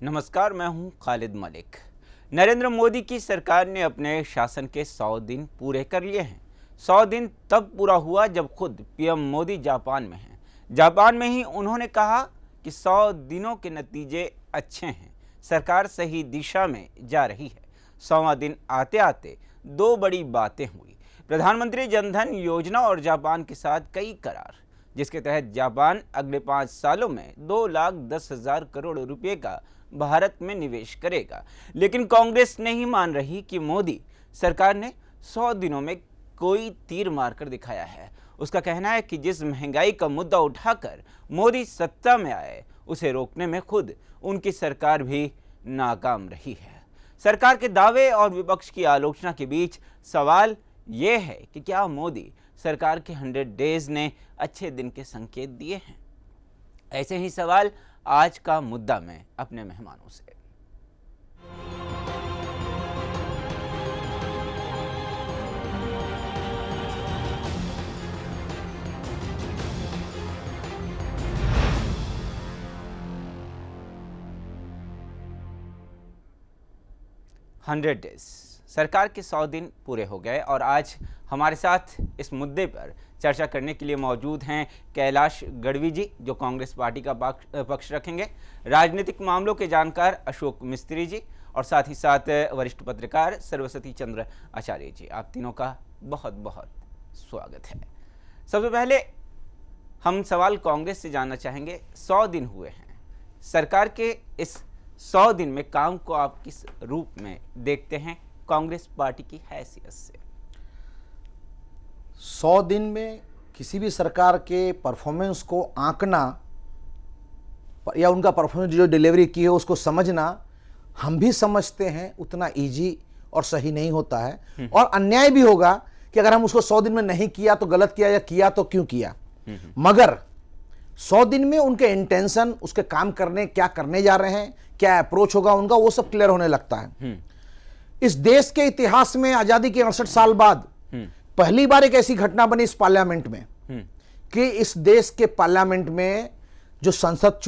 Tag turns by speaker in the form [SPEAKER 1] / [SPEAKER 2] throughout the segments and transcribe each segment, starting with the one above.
[SPEAKER 1] नमस्कार, मैं हूं खालिद मलिक। नरेंद्र मोदी की सरकार ने अपने शासन के 100 दिन पूरे कर लिए हैं। 100 दिन तब पूरा हुआ जब खुद पीएम मोदी जापान में हैं। जापान में ही उन्होंने कहा कि 100 दिनों के नतीजे अच्छे हैं, सरकार सही दिशा में जा रही है। 100वां दिन आते आते दो बड़ी बातें हुई। प्रधानमंत्री जनधन योजना और जापान के साथ कई करार, जिसके तहत जापान अगले 5 सालों में 2,10,000 करोड़ रुपए का भारत में निवेश करेगा। लेकिन कांग्रेस नहीं मान रही कि मोदी सरकार ने 100 दिनों में कोई तीर मारकर दिखाया है। उसका कहना है कि जिस महंगाई का मुद्दा उठाकर मोदी सत्ता में आए, उसे रोकने में खुद उनकी सरकार भी नाकाम रही है। सरकार के दावे और विपक्ष की आलोचना के बीच सवाल यह है कि क्या मोदी सरकार के 100 डेज ने अच्छे दिन के संकेत दिए हैं? ऐसे ही सवाल आज का मुद्दा में अपने मेहमानों से। हंड्रेड डेज, सरकार के 100 दिन पूरे हो गए और आज हमारे साथ इस मुद्दे पर चर्चा करने के लिए मौजूद हैं कैलाश गढ़वी जी, जो कांग्रेस पार्टी का पक्ष रखेंगे, राजनीतिक मामलों के जानकार अशोक मिस्त्री जी और साथ ही साथ वरिष्ठ पत्रकार सरस्वती चंद्र आचार्य जी। आप तीनों का बहुत बहुत स्वागत है। सबसे पहले हम सवाल कांग्रेस से जानना चाहेंगे। 100 दिन हुए हैं, सरकार के इस 100 दिन में काम को आप किस रूप में देखते हैं कांग्रेस पार्टी की हैसियत से?
[SPEAKER 2] 100 दिन में किसी भी सरकार के परफॉर्मेंस को आंकना या उनका परफॉर्मेंस जो डिलीवरी की है उसको समझना, हम भी समझते हैं उतना इजी और सही नहीं होता है। और अन्याय भी होगा कि अगर हम उसको 100 दिन में नहीं किया तो गलत किया, या किया तो क्यों किया। मगर 100 दिन में उनके इंटेंशन, उसके काम करने, क्या करने जा रहे हैं, क्या अप्रोच होगा उनका, वो सब क्लियर होने लगता है। इस देश के इतिहास में आजादी के 68 साल बाद पहली बार एक ऐसी घटना बनी इस पार्लियामेंट में कि इस देश के पार्लियामेंट में जो संसद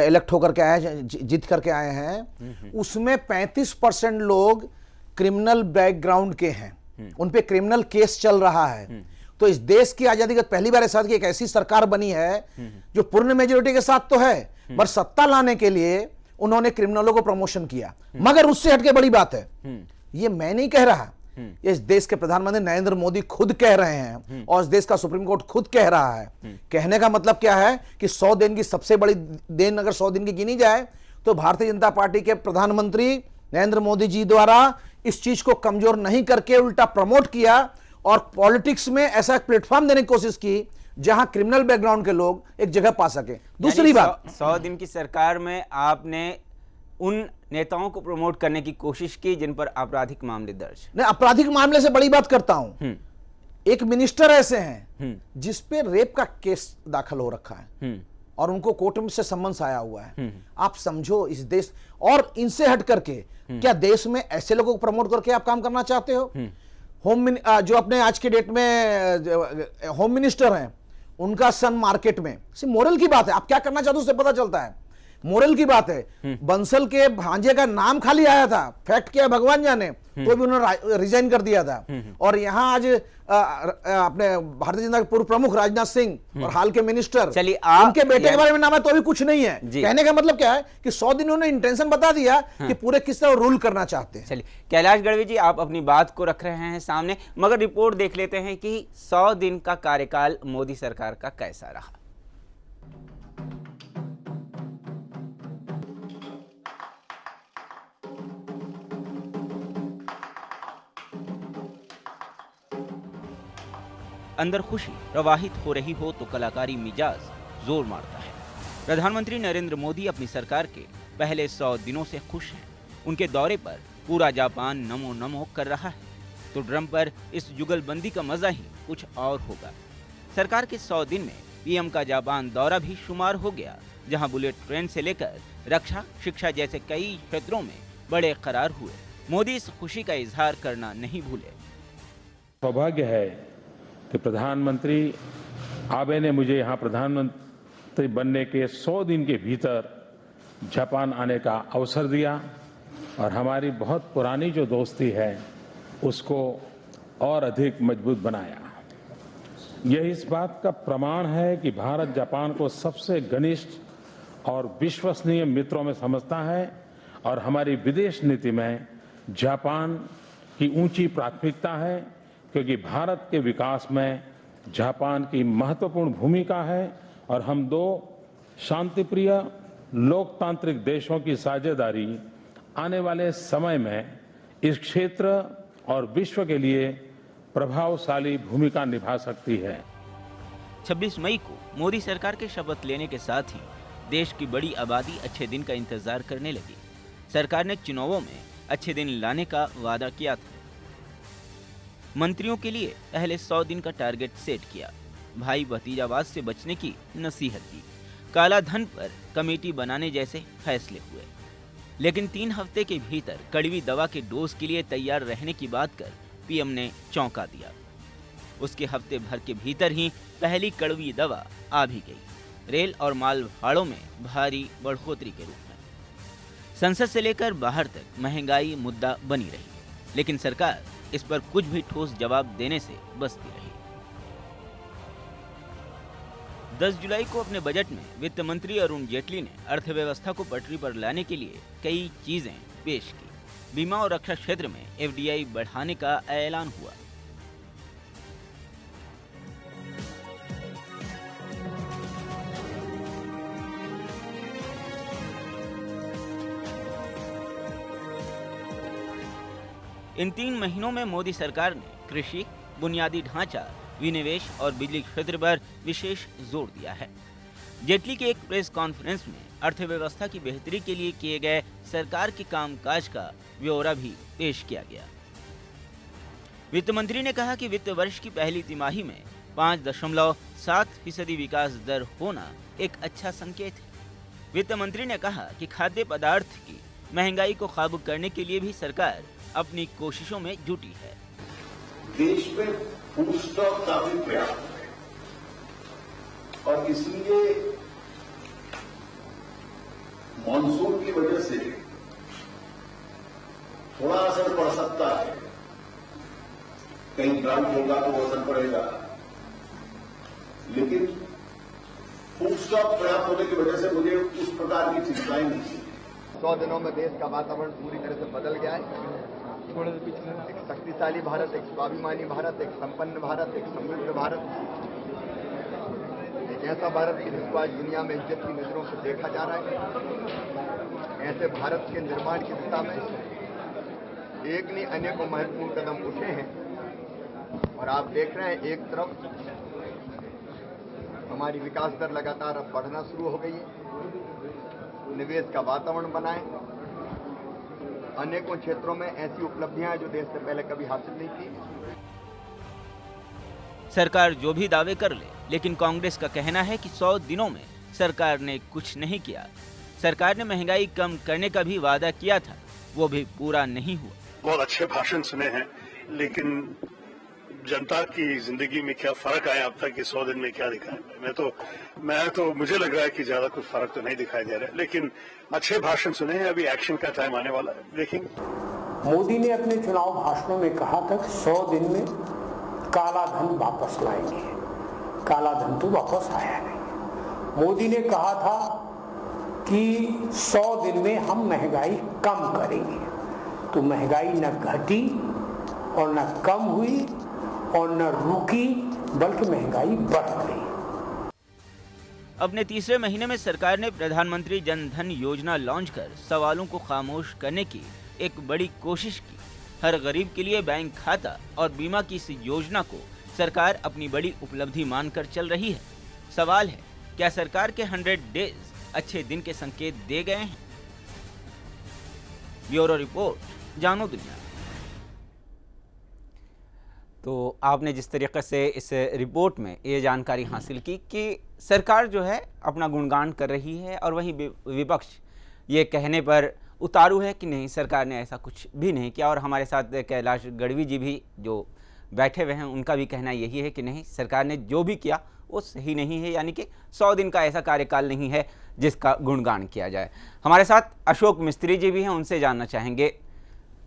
[SPEAKER 2] इलेक्ट होकर के आए, जीत करके आए हैं, उसमें 35% लोग क्रिमिनल बैकग्राउंड के हैं, उन पे क्रिमिनल केस चल रहा है। तो इस देश की आजादी के पहली बार ऐसा कि एक ऐसी सरकार बनी है जो पूर्ण मेजोरिटी के साथ तो है, पर सत्ता लाने के लिए उन्होंने क्रिमिनलों को प्रमोशन किया। मगर उससे हटके बड़ी बात है, ये मैं नहीं कह रहा, इस देश के प्रधानमंत्री नरेंद्र मोदी खुद कह रहे हैं और इस देश का सुप्रीम कोर्ट खुद कह रहा है। कहने का मतलब क्या है कि 100 दिन की सबसे बड़ी दिन अगर 100 दिन की गिनी जाए तो भारतीय जनता पार्टी के प्रधानमंत्री नरेंद्र मोदी जी द्वारा इस चीज को कमजोर नहीं करके उल्टा प्रमोट किया और पॉलिटिक्स में ऐसा एक प्लेटफॉर्म देने की कोशिश की जहां क्रिमिनल बैकग्राउंड के लोग एक जगह पा सके। दूसरी बात,
[SPEAKER 1] 100 दिन की सरकार में आपने उन नेताओं को प्रमोट करने की कोशिश की जिन पर आपराधिक मामले दर्ज।
[SPEAKER 2] नहीं, आपराधिक मामले से बड़ी बात करता हूं। एक मिनिस्टर ऐसे हैं जिस पे रेप का केस दाखिल हो रखा है और उनको कोर्ट में से सम्मन्स आया हुआ है। आप समझो इस देश, और इनसे हट करके क्या देश में ऐसे लोगों को प्रमोट करके आप काम करना चाहते हो? जो अपने आज के डेट में होम मिनिस्टर हैं, उनका सन मार्केट में, मोरल की बात है, आप क्या करना चाहते हो उससे पता चलता है, मोरल की बात है। बंसल के भांजे का नाम खाली आया था, फैक्ट क्या है भगवान जाने, तो भी उन्होंने रिजाइन कर दिया था। और यहां आज अपने भारतीय जनता के पूर्व प्रमुख राजनाथ सिंह और हाल के मिनिस्टर, उनके बेटे के बारे में नाम है तो भी कुछ नहीं है। कहने का मतलब क्या है कि 100 दिन उन्होंने इंटेंशन बता दिया कि पूरे किस तरह रूल करना चाहते हैं।
[SPEAKER 1] चलिए कैलाश गढ़वी जी, आप अपनी बात को रख रहे हैं सामने, मगर रिपोर्ट देख लेते हैं कि 100 दिन का कार्यकाल मोदी सरकार का कैसा रहा। अंदर खुशी प्रवाहित हो रही हो तो कलाकारी मिजाज जोर मारता है। प्रधानमंत्री नरेंद्र मोदी अपनी सरकार के पहले 100 दिनों से खुश हैं। उनके दौरे पर पूरा जापान नमो नमो कर रहा है, तो ड्रम पर इस जुगलबंदी का मजा ही कुछ और होगा। सरकार के 100 दिन में पीएम का जापान दौरा भी शुमार हो गया, जहां बुलेट ट्रेन से लेकर रक्षा, शिक्षा जैसे कई क्षेत्रों में बड़े करार हुए। मोदी इस खुशी का इजहार करना नहीं भूले।
[SPEAKER 3] सौभाग्य है कि प्रधानमंत्री आबे ने मुझे यहाँ प्रधानमंत्री बनने के 100 दिन के भीतर जापान आने का अवसर दिया और हमारी बहुत पुरानी जो दोस्ती है उसको और अधिक मजबूत बनाया। यह इस बात का प्रमाण है कि भारत जापान को सबसे घनिष्ठ और विश्वसनीय मित्रों में समझता है और हमारी विदेश नीति में जापान की ऊंची प्राथमिकता है, क्योंकि भारत के विकास में जापान की महत्वपूर्ण भूमिका है और हम दो शांतिप्रिय लोकतांत्रिक देशों की साझेदारी आने वाले समय में इस क्षेत्र और विश्व के लिए प्रभावशाली भूमिका निभा सकती है।
[SPEAKER 1] 26 मई को मोदी सरकार के शपथ लेने के साथ ही देश की बड़ी आबादी अच्छे दिन का इंतजार करने लगी। सरकार ने चुनावों में अच्छे दिन लाने का वादा किया था। मंत्रियों के लिए पहले 100 दिन का टारगेट सेट किया। भाई भतीजावाद से बचने की नसीहत दी। काला धन पर कमेटी बनाने जैसे फैसले हुए। लेकिन 3 हफ्ते के भीतर कड़वी दवा के डोज के लिए तैयार रहने की बात कर पीएम ने चौंका दिया। उसके हफ्ते भर के भीतर ही पहली कड़वी दवा आ भी गई, रेल और माल भाड़ों में भारी बढ़ोतरी के रूप में। संसद से लेकर बाहर तक महंगाई मुद्दा बनी रही, लेकिन सरकार इस पर कुछ भी ठोस जवाब देने से बचती रही। 10 जुलाई को अपने बजट में वित्त मंत्री अरुण जेटली ने अर्थव्यवस्था को पटरी पर लाने के लिए कई चीजें पेश की। बीमा और रक्षा क्षेत्र में एफडीआई बढ़ाने का ऐलान हुआ। इन 3 महीनों में मोदी सरकार ने कृषि, बुनियादी ढांचा, विनिवेश और बिजली क्षेत्र पर विशेष जोर दिया है। जेटली के एक प्रेस कॉन्फ्रेंस में अर्थव्यवस्था की बेहतरी के लिए किए गए सरकार के कामकाज का ब्यौरा भी पेश किया गया। वित्त मंत्री ने कहा कि वित्त वर्ष की पहली तिमाही में 5.7% विकास दर होना एक अच्छा संकेत है। वित्त मंत्री ने कहा कि खाद्य पदार्थ की महंगाई को काबू करने के लिए भी सरकार अपनी कोशिशों में जुटी है।
[SPEAKER 4] देश में फूड स्टॉक काफी पर्याप्त है और इसलिए मॉनसून की वजह से थोड़ा असर पड़ सकता है। कहीं ड्राउट होगा तो असर पड़ेगा, लेकिन फूड स्टॉक पर्याप्त होने की वजह से मुझे उस प्रकार की चिंताएं नहीं थी।
[SPEAKER 5] 100 दिनों में देश का वातावरण पूरी तरह से बदल गया है। एक शक्तिशाली भारत, एक स्वाभिमानी भारत, एक संपन्न भारत, एक समृद्ध भारत, एक ऐसा भारत जिसको आज दुनिया में इज्जत की नजरों से देखा जा रहा है। ऐसे भारत के निर्माण की दिशा में एक नहीं अनेकों महत्वपूर्ण कदम उठे हैं और आप देख रहे हैं एक तरफ हमारी विकास दर लगातार अब बढ़ना शुरू हो गई है, निवेश का वातावरण बनाए, अनेकों क्षेत्रों में ऐसी उपलब्धियां हैं जो देश से पहले कभी हासिल नहीं की।
[SPEAKER 1] सरकार जो भी दावे कर ले, लेकिन कांग्रेस का कहना है कि 100 दिनों में सरकार ने कुछ नहीं किया। सरकार ने महंगाई कम करने का भी वादा किया था, वो भी पूरा नहीं हुआ।
[SPEAKER 6] बहुत अच्छे भाषण सुने हैं, लेकिन जनता की जिंदगी में क्या फर्क आया अब तक कि 100 दिन में क्या दिखाया? मैं तो मुझे लग रहा है कि ज्यादा कुछ फर्क तो नहीं दिखाई दे रहा है, लेकिन अच्छे भाषण सुने हैं। अभी एक्शन का टाइम आने वाला है, देखेंगे।
[SPEAKER 7] मोदी ने अपने चुनाव भाषणों में कहा था कि 100 दिन में काला धन वापस लाएंगे। काला धन तो वापस आया नहीं। मोदी ने कहा था कि 100 दिन में हम महंगाई कम करेंगे, तो महंगाई न घटी और न कम हुई और न रुकी, बल्कि महंगाई बढ़ गई।
[SPEAKER 1] अपने तीसरे महीने में सरकार ने प्रधानमंत्री जन धन योजना लॉन्च कर सवालों को खामोश करने की एक बड़ी कोशिश की। हर गरीब के लिए बैंक खाता और बीमा की इस योजना को सरकार अपनी बड़ी उपलब्धि मानकर चल रही है। सवाल है, क्या सरकार के 100 डेज अच्छे दिन के संकेत दे गए हैं? ब्यूरो रिपोर्ट, जानो दुनिया। तो आपने जिस तरीके से इस रिपोर्ट में ये जानकारी हासिल की कि सरकार जो है अपना गुणगान कर रही है और वहीं विपक्ष ये कहने पर उतारू है कि नहीं, सरकार ने ऐसा कुछ भी नहीं किया। और हमारे साथ कैलाश गढ़वी जी भी जो बैठे हुए हैं उनका भी कहना यही है कि नहीं, सरकार ने जो भी किया वो सही नहीं है, यानी कि 100 दिन का ऐसा कार्यकाल नहीं है जिसका गुणगान किया जाए। हमारे साथ अशोक मिस्त्री जी भी हैं, उनसे जानना चाहेंगे।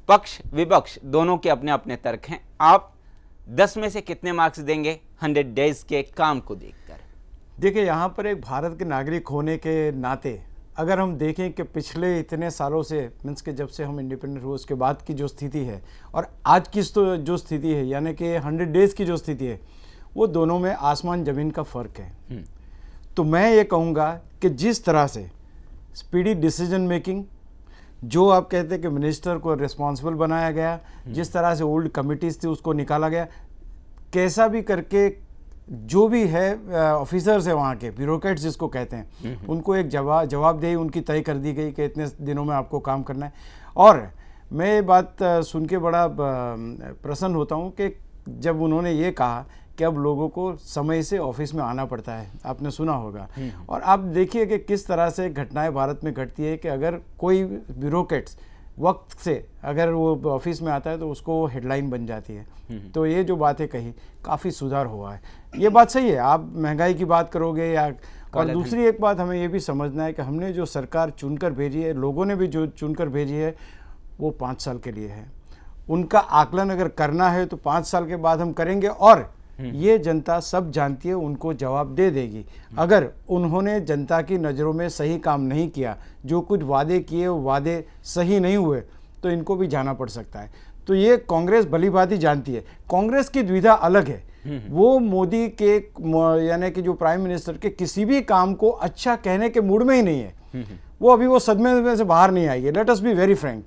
[SPEAKER 1] पक्ष विपक्ष दोनों के अपने अपने तर्क हैं, आप 10 में से कितने मार्क्स देंगे 100 डेज के काम को देखकर?
[SPEAKER 8] देखिए, यहाँ पर एक भारत के नागरिक होने के नाते अगर हम देखें कि पिछले इतने सालों से मीन्स के जब से हम इंडिपेंडेंट हुए उसके बाद की जो स्थिति है और आज की जो स्थिति है, यानी कि 100 डेज की जो स्थिति है, वो दोनों में आसमान ज़मीन का फ़र्क है। तो मैं ये कहूँगा कि जिस तरह से स्पीडी डिसीजन मेकिंग, जो आप कहते हैं कि मिनिस्टर को रिस्पॉन्सिबल बनाया गया, जिस तरह से ओल्ड कमिटीज़ थी उसको निकाला गया, कैसा भी करके जो भी है ऑफिसर्स है वहाँ के ब्यूरोक्रेट्स जिसको कहते हैं, उनको एक जवाबदेही उनकी तय कर दी गई कि इतने दिनों में आपको काम करना है। और मैं ये बात सुन के बड़ा प्रसन्न होता हूँ कि जब उन्होंने ये कहा कि अब लोगों को समय से ऑफिस में आना पड़ता है, आपने सुना होगा। और आप देखिए कि किस तरह से घटनाएं भारत में घटती है कि अगर कोई ब्यूरोक्रेट्स वक्त से अगर वो ऑफिस में आता है तो उसको हेडलाइन बन जाती है। तो ये जो बातें कही, काफ़ी सुधार हुआ है, ये बात सही है। आप महंगाई की बात करोगे या, और दूसरी एक बात हमें ये भी समझना है कि हमने जो सरकार चुनकर भेजी है, लोगों ने भी जो चुनकर भेजी है, वो 5 साल के लिए है। उनका आकलन अगर करना है तो 5 साल के बाद हम करेंगे, और ये जनता सब जानती है, उनको जवाब दे देगी। अगर उन्होंने जनता की नज़रों में सही काम नहीं किया, जो कुछ वादे किए वो वादे सही नहीं हुए, तो इनको भी जाना पड़ सकता है। तो ये कांग्रेस भलीभांति जानती है। कांग्रेस की द्विधा अलग है, वो मोदी के यानी कि जो प्राइम मिनिस्टर के किसी भी काम को अच्छा कहने के मूड में ही नहीं है। वो अभी वो सदमे में से बाहर नहीं आएगी, let us be very Frank.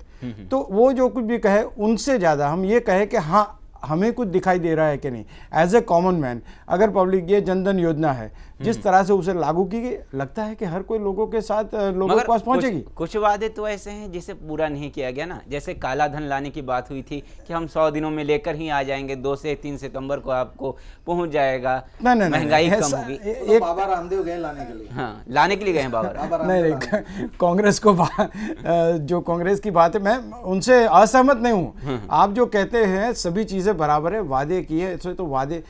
[SPEAKER 8] तो वो जो कुछ भी कहे, उनसे ज़्यादा हम ये कहे कि हाँ हमें कुछ दिखाई दे रहा है कि नहीं। एज ए कॉमन मैन, अगर पब्लिक ये जनधन योजना है जिस तरह से उसे लागू की गई, लगता है कि हर कोई लोगों के साथ लोगों के पास पहुंचेगी।
[SPEAKER 1] कुछ वादे तो ऐसे हैं जिसे पूरा नहीं किया गया ना, जैसे काला धन लाने की बात हुई थी कि हम 100 दिनों में लेकर ही आ जाएंगे, 2 से 3 सितंबर को आपको पहुंच जाएगा, महंगाई कम होगी।
[SPEAKER 2] एक बाबा रामदेव गए लाने के लिए,
[SPEAKER 1] हाँ लाने के लिए गए बाबा
[SPEAKER 8] नहीं, कांग्रेस को जो कांग्रेस की बात है, मैं उनसे असहमत नहीं हूँ। आप जो कहते हैं सभी चीज़ें बराबर है, वादे किए तो वादे,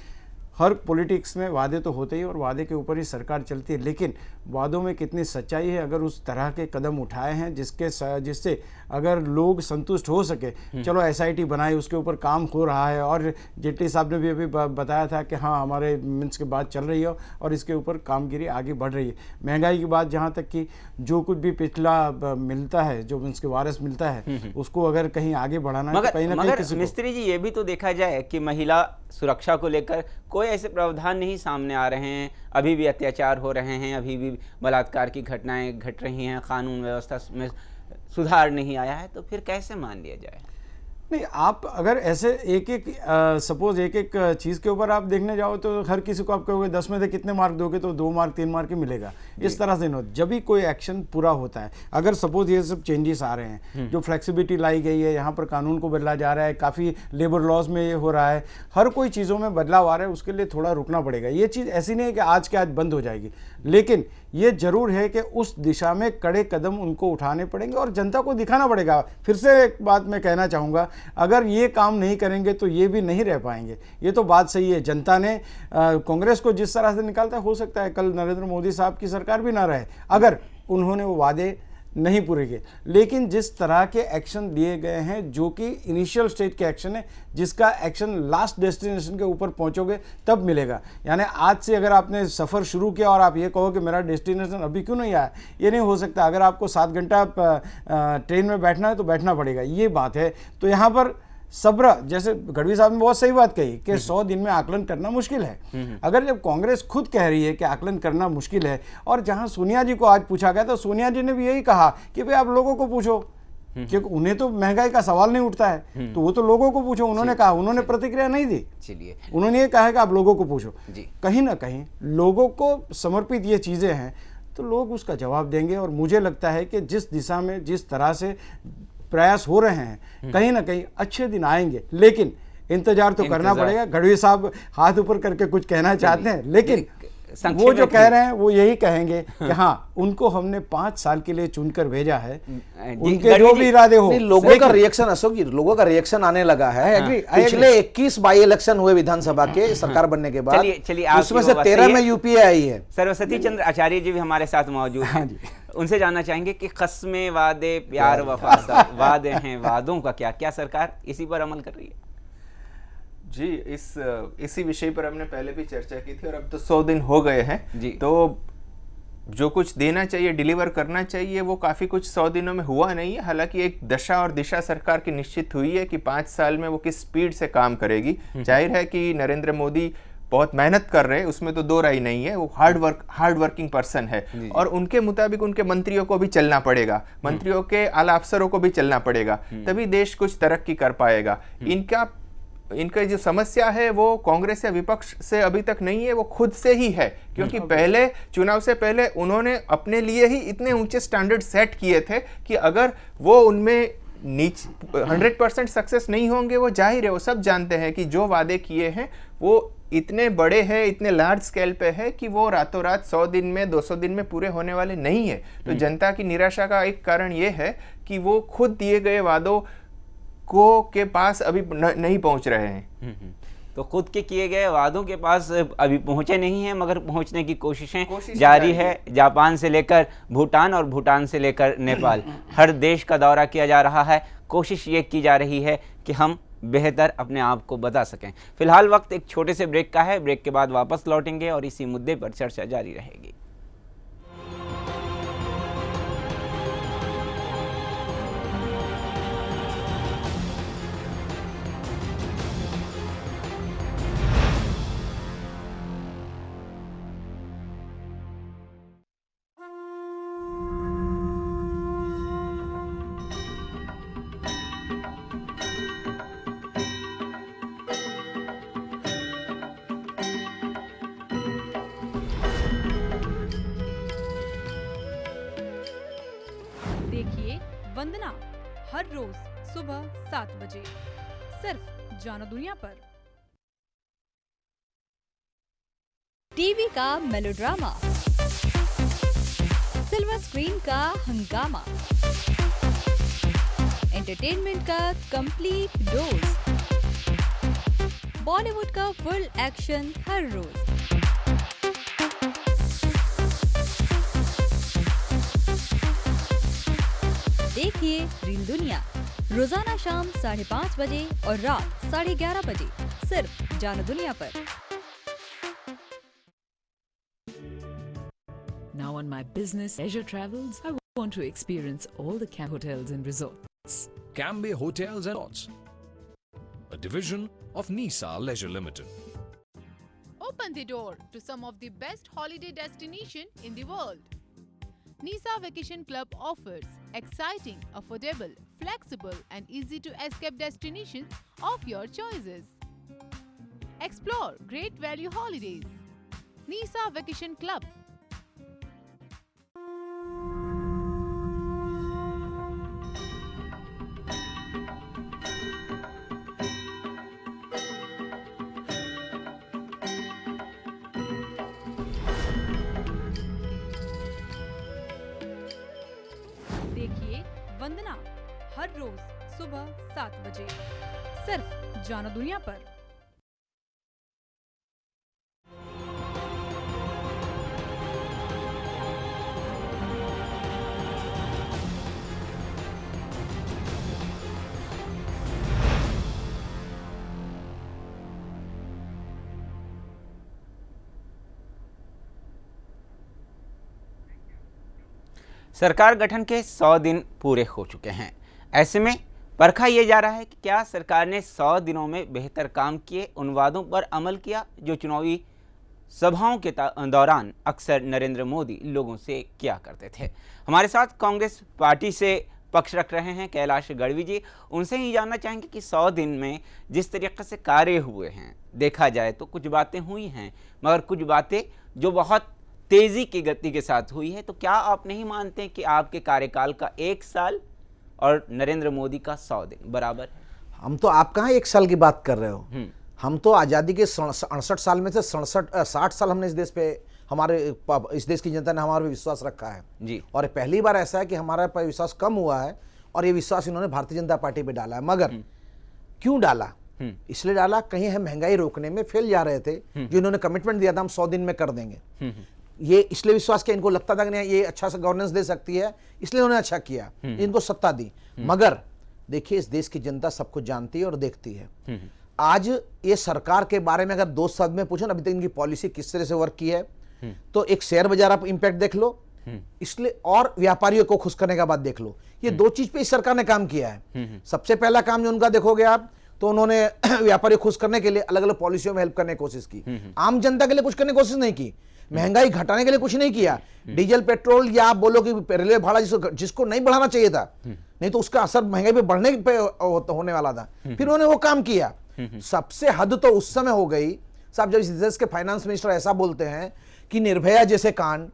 [SPEAKER 8] हर पॉलिटिक्स में वादे तो होते ही और वादे के ऊपर ही सरकार चलती है। लेकिन वादों में कितनी सच्चाई है, अगर उस तरह के कदम उठाए हैं जिससे अगर लोग संतुष्ट हो सके। चलो SIT बनाई, उसके ऊपर काम हो रहा है, और जेटली साहब ने भी अभी बताया था कि हाँ हमारे मिन्स की बात चल रही है और इसके ऊपर कामगिरी आगे बढ़ रही है। महंगाई की बात जहाँ तक कि जो कुछ भी पिछला मिलता है, जो मिन्स के वारिस मिलता है, उसको अगर कहीं आगे बढ़ाना है तो कहीं ना कहीं
[SPEAKER 1] मिस्त्री जी ये भी तो देखा जाए कि महिला सुरक्षा को लेकर कोई ऐसे प्रावधान नहीं सामने आ रहे हैं, अभी भी अत्याचार हो रहे हैं, अभी भी बलात्कार की घटनाएं घट रही हैं, कानून व्यवस्था में सुधार नहीं आया है, तो फिर कैसे मान लिया जाए?
[SPEAKER 8] नहीं, आप अगर ऐसे सपोज एक एक चीज़ के ऊपर आप देखने जाओ तो हर किसी को आप कहोगे 10 में से कितने मार्क दोगे, तो 2 मार्क 3 मार्क ही मिलेगा। इस तरह से नहीं, जब भी कोई एक्शन पूरा होता है, अगर सपोज ये सब चेंजेस आ रहे हैं, जो फ्लेक्सिबिलिटी लाई गई है, यहाँ पर कानून को बदला जा रहा है, काफ़ी लेबर लॉज में ये हो रहा है, हर कोई चीज़ों में बदलाव आ रहा है, उसके लिए थोड़ा रुकना पड़ेगा। ये चीज़ ऐसी नहीं है कि आज के आज बंद हो जाएगी, लेकिन ये जरूर है कि उस दिशा में कड़े कदम उनको उठाने पड़ेंगे और जनता को दिखाना पड़ेगा। फिर से एक बात मैं कहना चाहूँगा, अगर ये काम नहीं करेंगे तो ये भी नहीं रह पाएंगे। ये तो बात सही है, जनता ने कांग्रेस को जिस तरह से निकालता है, हो सकता है कल नरेंद्र मोदी साहब की सरकार भी ना रहे अगर उन्होंने वो वादे नहीं पूरे किए। लेकिन जिस तरह के एक्शन लिए गए हैं, जो कि इनिशियल स्टेज के एक्शन है, जिसका एक्शन लास्ट डेस्टिनेशन के ऊपर पहुंचोगे तब मिलेगा। यानी आज से अगर आपने सफ़र शुरू किया और आप ये कहो कि मेरा डेस्टिनेशन अभी क्यों नहीं आया, ये नहीं हो सकता। अगर आपको 7 घंटा ट्रेन में बैठना है तो बैठना पड़ेगा, ये बात है। तो यहाँ पर सब्र, जैसे गढ़वी साहब ने बहुत सही बात कही कि 100 दिन में आकलन करना मुश्किल है। अगर जब कांग्रेस खुद कह रही है कि आकलन करना मुश्किल है, और जहां सोनिया जी को आज पूछा गया तो सोनिया जी ने भी यही कहा कि भाई आप लोगों को पूछो, क्योंकि उन्हें तो महंगाई का सवाल नहीं उठता है, तो वो तो लोगों को पूछो। उन्होंने कहा, उन्होंने प्रतिक्रिया नहीं दी,
[SPEAKER 1] चलिए
[SPEAKER 8] उन्होंने ये कहा कि आप लोगों को पूछो। कहीं ना कहीं लोगों को समर्पित ये चीज़ें हैं तो लोग उसका जवाब देंगे। और मुझे लगता है कि जिस दिशा में जिस तरह से प्रयास हो रहे हैं, कहीं ना कहीं अच्छे दिन आएंगे, लेकिन इंतजार तो करना पड़ेगा। गढ़वी साहब हाथ ऊपर करके कुछ कहना चाहते हैं, लेकिन
[SPEAKER 1] संक्षेप
[SPEAKER 8] वो जो
[SPEAKER 1] में
[SPEAKER 8] कह रहे हैं वो यही कहेंगे कि हाँ उनको हमने 5 साल के लिए चुनकर भेजा है, उनके जो भी इरादे हो।
[SPEAKER 2] नहीं, लोगों का रिएक्शन, अशोक जी, लोगों का रिएक्शन आने लगा है।
[SPEAKER 8] I agree.
[SPEAKER 2] पिछले 21 बाई इलेक्शन हुए विधानसभा के सरकार बनने के बाद,
[SPEAKER 1] चलिए आप
[SPEAKER 2] उसमें से 13 में यूपीए आई है।
[SPEAKER 1] सरस्वती चंद्र आचार्य जी भी हमारे साथ मौजूद हैं। उनसे जानना चाहेंगे कि कस्में, वादे, प्यार, वफा, सब वादे हैं, वादों का क्या क्या सरकार इसी पर अमल कर रही है?
[SPEAKER 9] जी, इसी विषय पर हमने पहले भी चर्चा की थी और अब तो 100 दिन हो गए हैं जी। तो जो कुछ देना चाहिए, डिलीवर करना चाहिए, वो काफ़ी कुछ 100 दिनों में हुआ नहीं है। हालांकि एक दशा और दिशा सरकार की निश्चित हुई है कि 5 साल में वो किस स्पीड से काम करेगी। जाहिर है कि नरेंद्र मोदी बहुत मेहनत कर रहे हैं, उसमें तो दो राय नहीं है। वो हार्ड वर्किंग पर्सन है और उनके मुताबिक उनके मंत्रियों को भी चलना पड़ेगा, मंत्रियों के आला अफसरों को भी चलना पड़ेगा, तभी देश कुछ तरक्की कर पाएगा। इनका जो समस्या है वो कांग्रेस या विपक्ष से अभी तक नहीं है, वो खुद से ही है। क्योंकि पहले चुनाव से पहले उन्होंने अपने लिए ही इतने ऊंचे स्टैंडर्ड सेट किए थे कि अगर वो उनमें 100% सक्सेस नहीं होंगे, वो जाहिर है, वो सब जानते हैं कि जो वादे किए हैं वो इतने बड़े हैं, इतने लार्ज स्केल पे है कि वो रातों रात 100 दिन में 200 दिन में पूरे होने वाले नहीं है। तो जनता की निराशा का एक कारण ये है कि वो खुद दिए गए वादों के पास अभी नहीं पहुंच रहे हैं।
[SPEAKER 1] तो खुद के किए गए वादों के पास अभी पहुंचे नहीं हैं, मगर पहुंचने की कोशिशें जारी है। जापान से लेकर भूटान और भूटान से लेकर नेपाल, हर देश का दौरा किया जा रहा है। कोशिश ये की जा रही है कि हम बेहतर अपने आप को बता सकें। फिलहाल वक्त एक छोटे से ब्रेक का है, ब्रेक के बाद वापस लौटेंगे और इसी मुद्दे पर चर्चा जारी रहेगी।
[SPEAKER 10] वंदना हर रोज सुबह 7 बजे सिर्फ जानो दुनिया पर।
[SPEAKER 11] टीवी का मेलोड्रामा, सिल्वर स्क्रीन का हंगामा, एंटरटेनमेंट का कंप्लीट डोज, बॉलीवुड का फुल एक्शन हर रोज। देखिए रील दुनिया रोजाना शाम 5:30 बजे और रात 11:30 बजे सिर्फ जानो दुनिया पर।
[SPEAKER 12] Now on my business leisure travels, I want to experience all the Camp hotels and resorts.
[SPEAKER 13] Cambe Hotels and Resorts, a division of Nisa Leisure Limited.
[SPEAKER 10] Open the door to some of the best holiday destination in the world. Nisa Vacation Club offers exciting, affordable, flexible and easy to escape destinations of your choices. Explore great value holidays. Nisa Vacation Club. देखिए वंदना हर रोज सुबह 7 बजे सिर्फ जानो दुनिया पर।
[SPEAKER 1] सरकार गठन के 100 दिन पूरे हो चुके हैं। ऐसे में परखा यह जा रहा है कि क्या सरकार ने 100 दिनों में बेहतर काम किए, उन वादों पर अमल किया जो चुनावी सभाओं के दौरान अक्सर नरेंद्र मोदी लोगों से किया करते थे। हमारे साथ कांग्रेस पार्टी से पक्ष रख रहे हैं कैलाश गढ़वी जी। उनसे ही जानना चाहेंगे कि 100 दिन में जिस तरीके से कार्य हुए हैं, देखा जाए तो कुछ बातें हुई हैं, मगर कुछ बातें जो बहुत तेजी की गति के साथ हुई है। तो क्या आप नहीं मानते कि आपके कार्यकाल का 1 साल और नरेंद्र मोदी का 100 दिन बराबर है?
[SPEAKER 2] हम तो आप कहाँ 1 साल की बात कर रहे हो, हम तो आज़ादी के 68 साल में से 60 साल हमने इस देश पे इस देश की जनता ने हमारे पे विश्वास रखा है
[SPEAKER 1] जी।
[SPEAKER 2] और पहली बार ऐसा है कि हमारा पे विश्वास कम हुआ है और ये विश्वास इन्होंने भारतीय जनता पार्टी पे डाला है। मगर क्यों डाला? इसलिए डाला, कहीं हम महंगाई रोकने में फेल जा रहे थे, जो इन्होंने कमिटमेंट दिया था हम 100 दिन में कर देंगे। ये इसलिए विश्वास किया, इनको लगता था कि नहीं ये अच्छा सा गवर्नेंस दे सकती है, इसलिए उन्होंने अच्छा किया, इनको सत्ता दी। मगर देखिए, इस देश की जनता सब कुछ जानती है और देखती है। आज ये सरकार के बारे में अगर 2 शब्द में पूछो ना, अभी तक इनकी पॉलिसी किस तरह से वर्क की है, तो एक शेयर बाजार आप इंपैक्ट देख लो, इसलिए और व्यापारियों को खुश करने का बात देख लो। ये 2 चीज पे इस सरकार ने काम किया है। सबसे पहला काम जो उनका देखोगे आप, तो उन्होंने व्यापारी खुश करने के लिए अलग अलग पॉलिसियों में हेल्प करने की कोशिश की। आम जनता के लिए कुछ करने की कोशिश नहीं की, महंगाई घटाने के लिए कुछ नहीं किया। डीजल पेट्रोल या आप बोलो कि रेलवे भाड़ा जिसको नहीं बढ़ाना चाहिए था, नहीं तो उसका असर महंगाई पे बढ़ने पे होने वाला था, फिर उन्होंने वो काम किया। सबसे हद तो उस समय हो गई साहब जब इस देश के फाइनेंस मिनिस्टर ऐसा बोलते हैं कि निर्भया जैसे कांड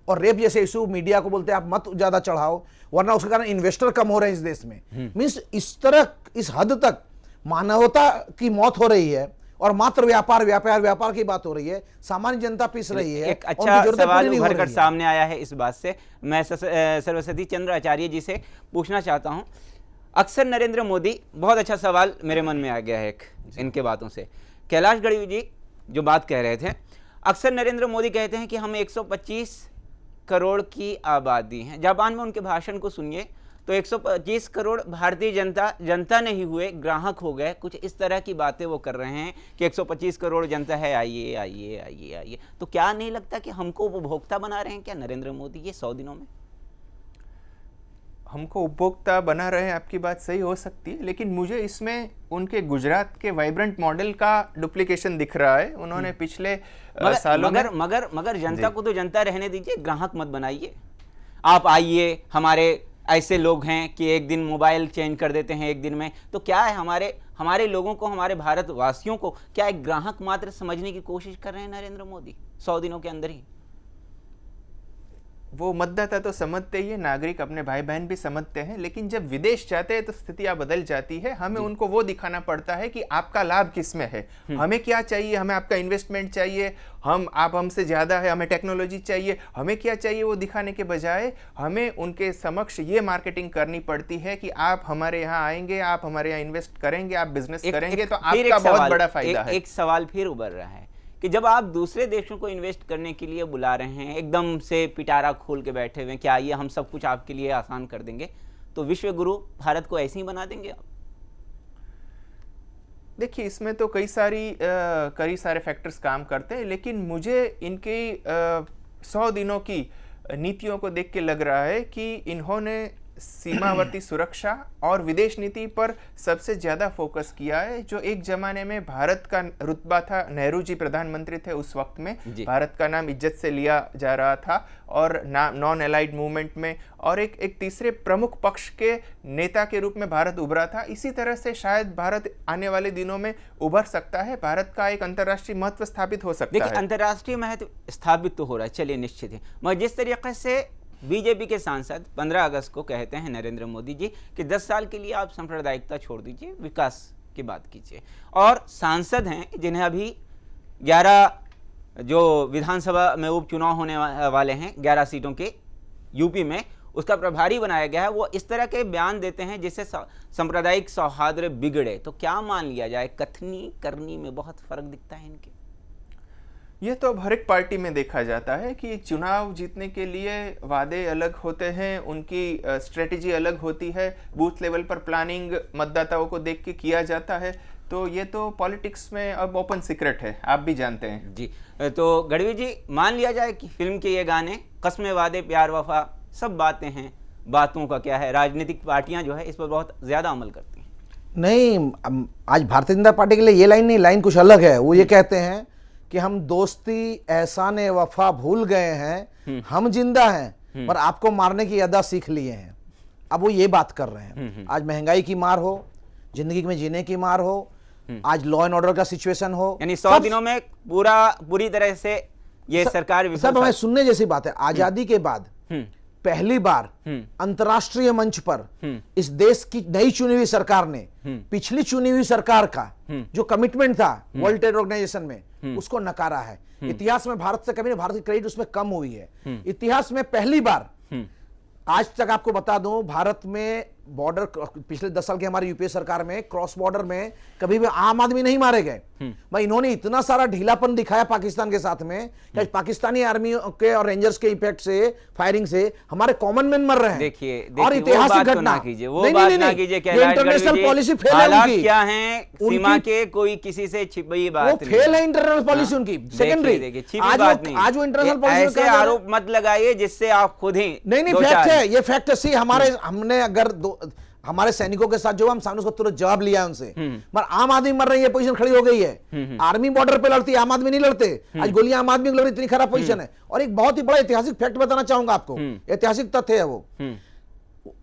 [SPEAKER 2] और रेप जैसे इशू मीडिया को बोलते हैं आप मत ज्यादा चढ़ाओ वरना उसके कारण इन्वेस्टर कम हो रहे हैं इस देश में। मींस इस तरह इस हद तक मानवता की मौत हो रही है और मात्र व्यापार की बात हो रही है, सामान्य जनता पिस रही है।
[SPEAKER 1] एक अच्छा सवाल उभर कर सामने आया है इस बात से। मैं सरस्वती चंद्र आचार्य जी से पूछना चाहता हूं। अक्सर नरेंद्र मोदी, बहुत अच्छा सवाल मेरे मन में आ गया है एक इनके बातों से। कैलाश गढ़वी जी जो बात कह रहे थे, अक्सर नरेंद्र मोदी कहते हैं कि हम 125 करोड़ की आबादी हैं। जापान में उनके भाषण को सुनिए तो 125 करोड़ भारतीय जनता नहीं हुए, ग्राहक हो गए। कुछ इस तरह की बातें वो कर रहे हैं कि 125 करोड़ जनता है, आइए आइए आइए आइए। तो क्या नहीं लगता कि हमको उपभोक्ता बना रहे हैं क्या नरेंद्र मोदी ये 100 दिनों में?
[SPEAKER 9] हमको उपभोक्ता बना रहे हैं, आपकी बात सही हो सकती है, लेकिन मुझे इसमें उनके गुजरात के वाइब्रेंट मॉडल का डुप्लीकेशन दिख रहा है। उन्होंने पिछले सालों में
[SPEAKER 1] मगर जनता को तो जनता रहने दीजिए, ग्राहक मत बनाइए। आप आइए, हमारे ऐसे लोग हैं कि एक दिन मोबाइल चेंज कर देते हैं एक दिन में। तो क्या है, हमारे लोगों को, हमारे भारतवासियों को क्या एक ग्राहक मात्र समझने की कोशिश कर रहे हैं नरेंद्र मोदी 100 दिनों के अंदर ही?
[SPEAKER 9] वो मतदाता तो समझते ही है, नागरिक अपने भाई बहन भी समझते हैं, लेकिन जब विदेश जाते हैं तो स्थितियां बदल जाती है। हमें उनको वो दिखाना पड़ता है कि आपका लाभ किस में है, हमें क्या चाहिए, हमें आपका इन्वेस्टमेंट चाहिए, आप हमसे ज्यादा है, हमें टेक्नोलॉजी चाहिए, हमें क्या चाहिए, वो दिखाने के बजाय हमें उनके समक्ष ये मार्केटिंग करनी पड़ती है कि आप हमारे यहाँ आएंगे, आप हमारे यहाँ इन्वेस्ट करेंगे, आप बिजनेस करेंगे तो आपका बहुत बड़ा फायदा है।
[SPEAKER 1] एक सवाल फिर उभर रहा है कि जब आप दूसरे देशों को इन्वेस्ट करने के लिए बुला रहे हैं, एकदम से पिटारा खोल के बैठे हुए हैं कि आइए हम सब कुछ आपके लिए आसान कर देंगे, तो विश्व गुरु भारत को ऐसे ही बना देंगे आप?
[SPEAKER 9] देखिए, इसमें तो कई सारे फैक्टर्स काम करते हैं, लेकिन मुझे इनकी 100 दिनों की नीतियों को देख के लग रहा है कि इन्होंने सीमावर्ती सुरक्षा और विदेश नीति पर सबसे ज्यादा फोकस किया है। जो एक जमाने में भारत का रुतबा था, नेहरू जी प्रधानमंत्री थे उस वक्त में, भारत का नाम इज्जत से लिया जा रहा था और नॉन एलाइड मूवमेंट में, और एक तीसरे प्रमुख पक्ष के नेता के रूप में भारत उभरा था। इसी तरह से शायद भारत आने वाले दिनों में उभर सकता है, भारत का एक अंतर्राष्ट्रीय महत्व स्थापित हो सकता है।
[SPEAKER 1] देखिए, अंतर्राष्ट्रीय महत्व स्थापित तो हो रहा है, चलिए निश्चित है, मगर जिस तरीके से बीजेपी के सांसद 15 अगस्त को कहते हैं नरेंद्र मोदी जी कि 10 साल के लिए आप सांप्रदायिकता छोड़ दीजिए, विकास की बात कीजिए, और सांसद हैं जिन्हें अभी 11 जो विधानसभा में उपचुनाव होने वाले हैं 11 सीटों के यूपी में, उसका प्रभारी बनाया गया है, वो इस तरह के बयान देते हैं जिससे सांप्रदायिक सौहार्द बिगड़े। तो क्या मान लिया जाए, कथनी करनी में बहुत फर्क दिखता है इनके?
[SPEAKER 9] ये तो अब हर एक पार्टी में देखा जाता है कि चुनाव जीतने के लिए वादे अलग होते हैं, उनकी स्ट्रेटेजी अलग होती है, बूथ लेवल पर प्लानिंग मतदाताओं को देख के किया जाता है। तो ये तो पॉलिटिक्स में अब ओपन सीक्रेट है, आप भी जानते हैं
[SPEAKER 1] जी। तो गढ़वी जी, मान लिया जाए कि फिल्म के ये गाने कस्में वादे प्यार वफा सब बातें हैं, बातों का क्या है? राजनीतिक पार्टियां जो है इस पर बहुत ज्यादा अमल करती हैं।
[SPEAKER 2] नहीं, आज भारतीय जनता पार्टी के लिए ये लाइन नहीं, लाइन कुछ अलग है। वो ये कहते हैं कि हम दोस्ती एहसान वफा भूल गए हैं, हम जिंदा हैं पर आपको मारने की अदा सीख लिए हैं। अब वो ये बात कर रहे हैं। आज महंगाई की मार हो, जिंदगी में जीने की मार हो, आज लॉ एंड ऑर्डर का सिचुएशन हो,
[SPEAKER 1] यानी 100 दिनों में पूरी तरह से ये सरकार
[SPEAKER 2] सब हमें सुनने जैसी बात है। आजादी के बाद पहली बार अंतर्राष्ट्रीय मंच पर इस देश की नई चुनी हुई सरकार ने पिछली चुनी हुई सरकार का जो कमिटमेंट था वर्ल्ड ट्रेड ऑर्गेनाइजेशन में उसको नकारा है। इतिहास में भारत से कभी नहीं, भारत की क्रेडिट उसमें कम हुई है। इतिहास में पहली बार, आज तक आपको बता दूं, भारत में बॉर्डर पिछले 10 साल की हमारी यूपीए सरकार में क्रॉस बॉर्डर में कभी भी आम आदमी नहीं मारे गए। भाई इन्होंने इतना सारा ढीलापन दिखाया पाकिस्तान के साथ में कि पाकिस्तानी आर्मी के और रेंजर्स के इफेक्ट से, फायरिंग से हमारे कॉमन मैन मर रहे हैं।
[SPEAKER 1] देखिए
[SPEAKER 2] और ऐतिहासिक घटना
[SPEAKER 1] कीजिए, वो बात ना कीजिए,
[SPEAKER 2] इंटरनेशनल पॉलिसी फेल है
[SPEAKER 1] हालात
[SPEAKER 2] उनकी।
[SPEAKER 1] क्या हैं सीमा के, कोई किसी से छिपी बात
[SPEAKER 2] नहीं, वो फेल है इंटरनल पॉलिसी उनकी। सेकेंडरी आज वो इंटरनल पॉलिसी
[SPEAKER 1] ऐसे आरोप मत लगाइए जिससे आप खुद ही
[SPEAKER 2] नहीं फैक्ट है, ये फैक्ट है। हमने अगर हमारे सैनिकों के साथ जो हम सामने उसको तुरंत जवाब लिया है उनसे, पर आम आदमी मर रही है, पोजीशन खड़ी हो गई है। आर्मी बॉर्डर पे लड़ती है, आम आदमी नहीं लड़ते। आज गोलियां आम आदमी को लग रही, इतनी खराब पोजीशन है। और एक बहुत ही बड़ा ऐतिहासिक फैक्ट बताना चाहूंगा आपको, ऐतिहासिक तथ्य है वो।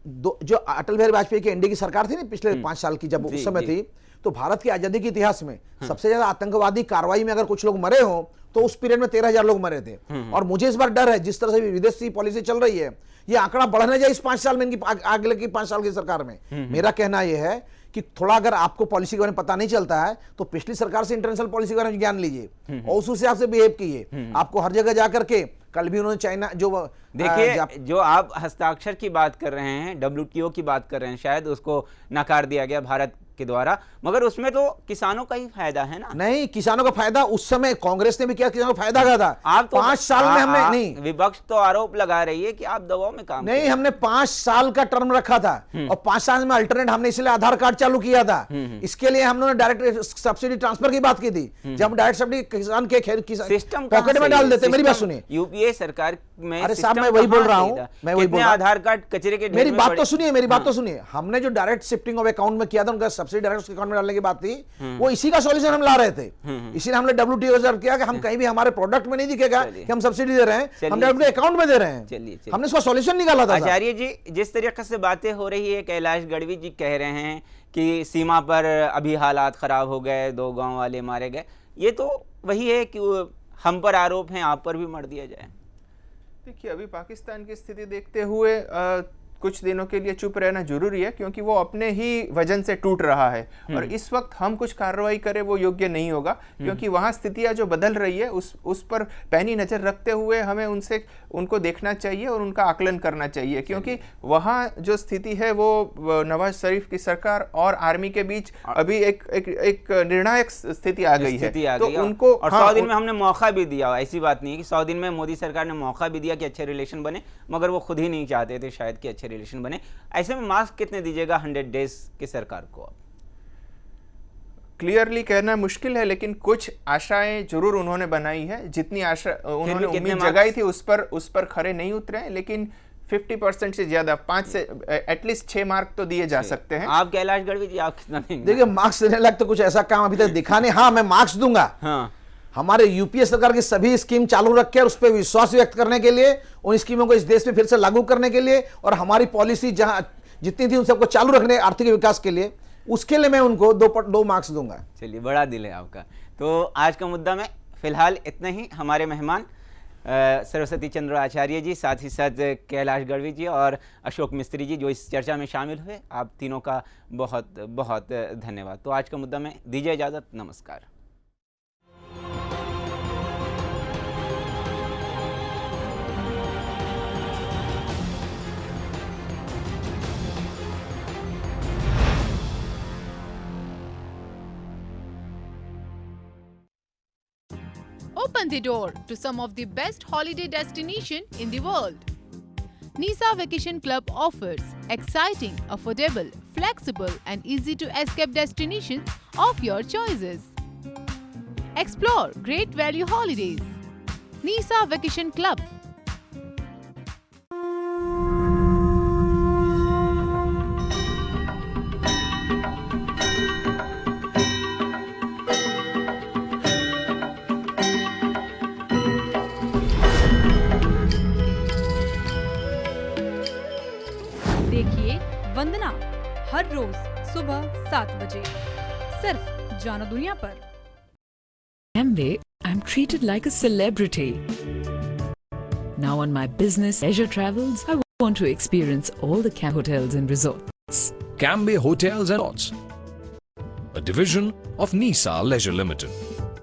[SPEAKER 2] जो अटल बिहारी वाजपेयी की एनडीए की सरकार थी ना पिछले 5 साल की, जब उस समय थी, तो भारत की आजादी के इतिहास में सबसे ज्यादा आतंकवादी कार्रवाई में अगर कुछ लोग मरे हो तो उस पीरियड में 13,000 लोग मरे थे। और मुझे इस बार डर है, जिस तरह से विदेशी पॉलिसी चल रही है, ये आंकड़ा बढ़ने जाए इस 5 साल में, इनकी अगले की 5 साल की सरकार में। मेरा कहना यह है कि थोड़ा अगर आपको पॉलिसी के बारे में पता नहीं चलता है तो पिछली सरकार से इंटरनेशनल पॉलिसी के बारे में ज्ञान लीजिए और उस हिसाब से बिहेव कीजिए। आपको हर जगह जाकर के, कल भी उन्होंने चाइना जो
[SPEAKER 1] देखिए जो आप हस्ताक्षर की बात कर रहे हैं, WTO की बात कर रहे हैं, शायद उसको नकार दिया गया भारत के द्वारा, मगर उसमें तो किसानों का ही फायदा है ना।
[SPEAKER 2] नहीं, किसानों का फायदा उस समय कांग्रेस ने भी किया, किसानों को फायदा क्या था।
[SPEAKER 1] आप तो
[SPEAKER 2] 5 साल में हमने नहीं,
[SPEAKER 1] विपक्ष तो आरोप लगा रही है कि आप दबाव में काम
[SPEAKER 2] नहीं, हमने 5 साल का टर्म रखा था और 5 साल में अल्टरनेट हमने इसलिए आधार कार्ड चालू किया था। इसके लिए हमने डायरेक्ट सब्सिडी ट्रांसफर की बात की थी, जब हम डायरेक्ट सब्सिडी किसान के
[SPEAKER 1] सिस्टम
[SPEAKER 2] पॉकेट में डाल देते। मेरी बात सुनिए,
[SPEAKER 1] यूपीए सरकार में,
[SPEAKER 2] अरे साहब मैं वही बोल रहा हूं, मैं वही बोल रहा हूं,
[SPEAKER 1] आधार कार्ड कचरे के,
[SPEAKER 2] मेरी बात तो सुनिए, मेरी बात तो सुनिए। हमने जो डायरेक्ट शिफ्टिंग ऑफ अकाउंट में किया था, उनका सब्सिडी डायरेक्ट अकाउंट में डालने की बात थी, वो इसी का सॉल्यूशन हम ला रहे थे। इसीलिए हमने WTO से किया कि हम कहीं भी हमारे प्रोडक्ट में नहीं दिखेगा कि हम सब्सिडी दे रहे हैं, हम डायरेक्ट अकाउंट में दे रहे हैं।
[SPEAKER 1] चलिए
[SPEAKER 2] हमने इसका सॉल्यूशन निकाला था।
[SPEAKER 1] आचार्य जी, जिस तरीके से बातें हो रही है, कैलाश गढ़वी जी कह रहे हैं कि सीमा पर अभी हालात खराब हो गए, 2 गांव वाले मारे गए, ये तो वही है कि हम पर आरोप है, आप पर भी मर दिया जाए।
[SPEAKER 9] देखिए, अभी पाकिस्तान की स्थिति देखते हुए कुछ दिनों के लिए चुप रहना जरूरी है, क्योंकि वो अपने ही वजन से टूट रहा है और इस वक्त हम कुछ कार्रवाई करें वो योग्य नहीं होगा, क्योंकि वहाँ स्थितियाँ जो बदल रही है उस पर पैनी नज़र रखते हुए हमें उनको देखना चाहिए और उनका आकलन करना चाहिए, क्योंकि वहाँ जो स्थिति है वो नवाज शरीफ की सरकार और आर्मी के बीच अभी एक निर्णायक स्थिति आ गई है। तो उनको
[SPEAKER 1] 100 दिन में हमने मौका भी दिया, ऐसी बात नहीं है कि 100 दिन में मोदी सरकार ने मौका भी दिया कि अच्छे रिलेशन बने, मगर वो खुद ही नहीं चाहते थे शायद कि अच्छे रिलेशन बने। ऐसे में मार्क्स कितने दीजिएगा 100 डेज की सरकार को?
[SPEAKER 9] क्लियरली कहना मुश्किल है, लेकिन कुछ आशाएं जरूर उन्होंने बनाई है। जितनी आशा उन्होंने उम्मीद जगाई थी उस पर खरे नहीं उतरे, लेकिन 50% से ज्यादा, 5 से एटलीस्ट 6 मार्क तो दिए जा सकते हैं।
[SPEAKER 1] आप कैलाश गढ़वी जी, आप कितना देंगे?
[SPEAKER 2] देखिए, मार्क्स देने लायक तो कुछ ऐसा काम अभी तक दिखा नहीं। हाँ, मैं मार्क्स दूंगा। हाँ, हमारे यूपीए सरकार की सभी स्कीम चालू रखे और उस पर विश्वास व्यक्त करने के लिए, उन स्कीमों को इस देश में फिर से लागू करने के लिए और हमारी पॉलिसी जहां जितनी थी उन सबको चालू रखने आर्थिक विकास के लिए, उसके लिए मैं उनको 2 मार्क्स दूंगा।
[SPEAKER 1] चलिए, बड़ा दिल है आपका। तो आज का मुद्दा में फिलहाल इतना ही। हमारे मेहमान सरस्वती चंद्र आचार्य जी, साथ ही साथ कैलाश गढ़वी जी और अशोक मिस्त्री जी जो इस चर्चा में शामिल हुए, आप तीनों का बहुत बहुत धन्यवाद। तो आज का मुद्दा में दीजिए इजाज़त, नमस्कार।
[SPEAKER 10] Open the door to some of the best holiday destination in the world. Nisa Vacation Club offers exciting, affordable, flexible and easy to escape destinations of your choices. Explore great value holidays. Nisa Vacation Club.
[SPEAKER 11] देखिए वंदना हर रोज सुबह 7 बजे सिर्फ जानो दुनिया पर।
[SPEAKER 12] Amway, I'm treated like a celebrity. Now on my business leisure travels, I want to experience all the camp hotels and resorts.
[SPEAKER 13] Cambay Hotels and Resorts, a division of Nisa Leisure Limited.